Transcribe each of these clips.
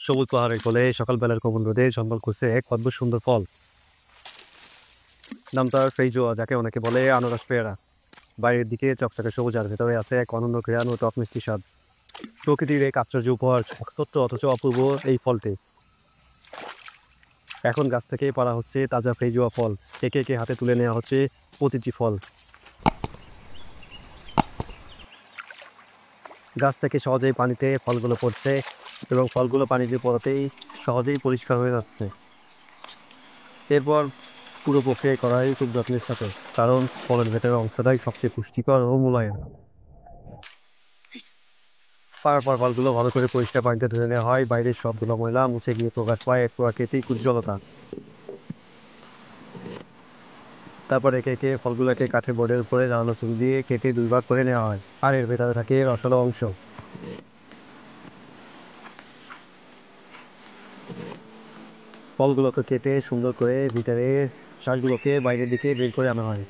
সবুজ পাহাড়ের কোলে সকালবেলার কোমল রোদে ঝলমল করছে এক অদ্ভুত সুন্দর ফল। নাম তার ফেইজোয়া, যাকে অনেকে বলে আনারস পেয়ারা। বাইরের দিকে চকচকে সবুজ আর ভেতরে আছে এক অনন্য ঘ্রাণ ও টক মিষ্টি স্বাদ। প্রকৃতির এক আশ্চর্য উপহার, ছোট্ট অথচ অপূর্ব এই ফলটি। এখন গাছ থেকে পাড়া হচ্ছে তাজা ফেইজোয়া ফল। একে একে হাতে তুলে নেওয়া হচ্ছে প্রতিটি ফল। গাছ থেকে সহজেই পানিতে ফলগুলো পড়ছে এবং ফলগুলো পানিতে পড়াতেই সহজেই পরিষ্কার হয়ে যাচ্ছে। এরপর পুরো প্রক্রিয়া করা হয় খুব যত্নের সাথে, কারণ ফলের ভেতরের অংশটাই সবচেয়ে পুষ্টিকর ও মোলায়েম। পাড়ার পর ফলগুলো ভালো করে পরিষ্কার পানিতে ধুয়ে নেওয়া হয়। বাইরের সবগুলো ময়লা মুছে গিয়ে প্রকাশ পায় এক প্রাকৃতিক উজ্জ্বলতা। তারপর একে একে ফলগুলোকে কাঠের বোর্ডের উপরে জ্বালানো ছুরি দিয়ে কেটে দুই ভাগ করে নেওয়া হয়, আর এর ভেতরে থাকে রসালো অংশ। ফলগুলোকে কেটে সুন্দর করে ভিতরে শ্বাসগুলোকে বাইরের দিকে বের করে আনা হয়।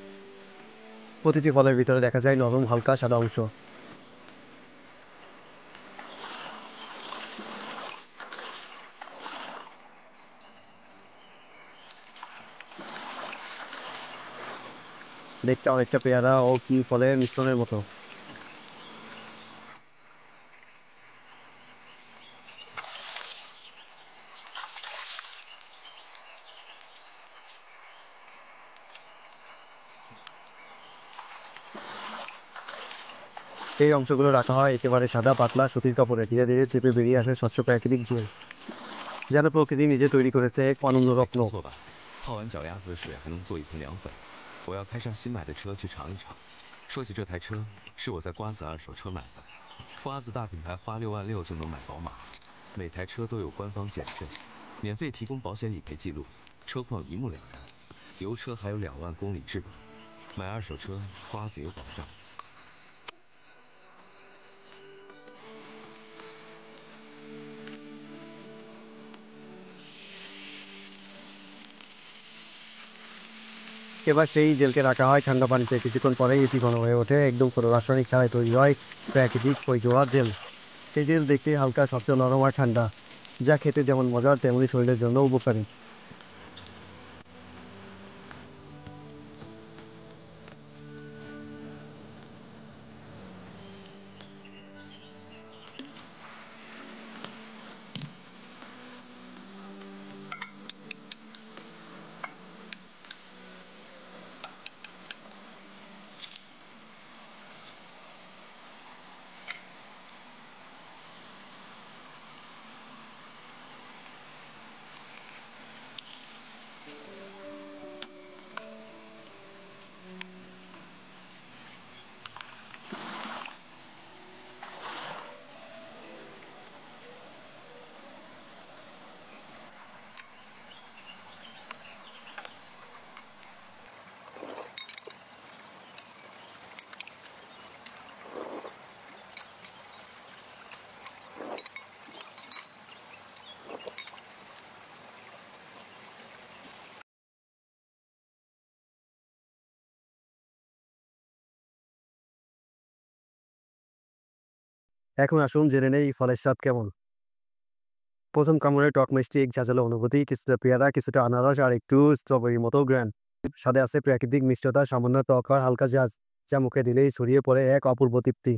প্রতিটি ফলের ভিতরে দেখা যায় নরম হালকা সাদা অংশ। দেখতে অনেকটা পেয়ারা ও কি ফলের মিশ্রণের মতো। এই অংশগুলো রাখা হয় একেবারে সাদা পাতলা সুতির কাপড়ে। ধীরে ধীরে চেপে বেরিয়ে আসে স্বচ্ছ প্রাকৃতিক জেল, যেন প্রকৃতি নিজে তৈরি করেছে এক অনন্য রত্ন। 不错吧？泡完脚丫子的水还能做一瓶凉粉。我要开上新买的车去尝一尝。说起这台车，是我在瓜子二手车买的。瓜子大品牌花6万6就能买宝马，每台车都有官方检测，免费提供保险理赔记录，车况一目了然，油车还有2万公里质保。买二手车，瓜子有保障。এবার সেই জেলকে রাখা হয় ঠান্ডা পানিতে। কিছুক্ষণ পরেই এটি ঘন হয়ে ওঠে, একদম কোনো রাসায়নিক ছাড়াই তৈরি হয় প্রাকৃতিক ফৈজোয়া জেল। এই জেল দেখতে হালকা, স্বচ্ছ, নরম আর ঠান্ডা, যা খেতে যেমন মজার তেমনি শরীরের জন্য উপকারী। এখন আসুন জেনে নেই এই ফলের স্বাদ কেমন। প্রথম কামড়ে টক মিষ্টি এক ঝাঁঝালো অনুভূতি, কিছুটা পেয়ারা, কিছুটা আনারস আর একটু স্ট্রবেরির মতো গ্রান। স্বাদে আছে প্রাকৃতিক মিষ্টতা, সামান্য টক আর হালকা ঝাঁজ, যা মুখে দিলেই ছড়িয়ে পড়ে এক অপূর্ব তৃপ্তি।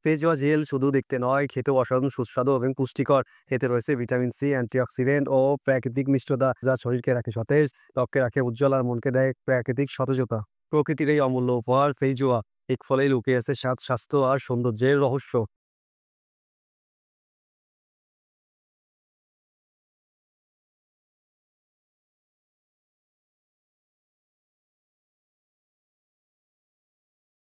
ফেজোয়া জেল শুধু দেখতে নয়, খেতেও অসাধারণ সুস্বাদু এবং পুষ্টিকর। এতে রয়েছে ভিটামিন সি, অ্যান্টিঅক্সিডেন্ট ও প্রাকৃতিক মিষ্টতা, যা শরীরকে রাখে সতেজ, ত্বককে রাখে উজ্জ্বল আর মনকে দেয় প্রাকৃতিক সতেজতা। প্রকৃতির এই অমূল্য উপহার ফেজোয়া এক ফলেই লুকিয়ে আছে স্বাদ, স্বাস্থ্য আর সৌন্দর্যের রহস্য।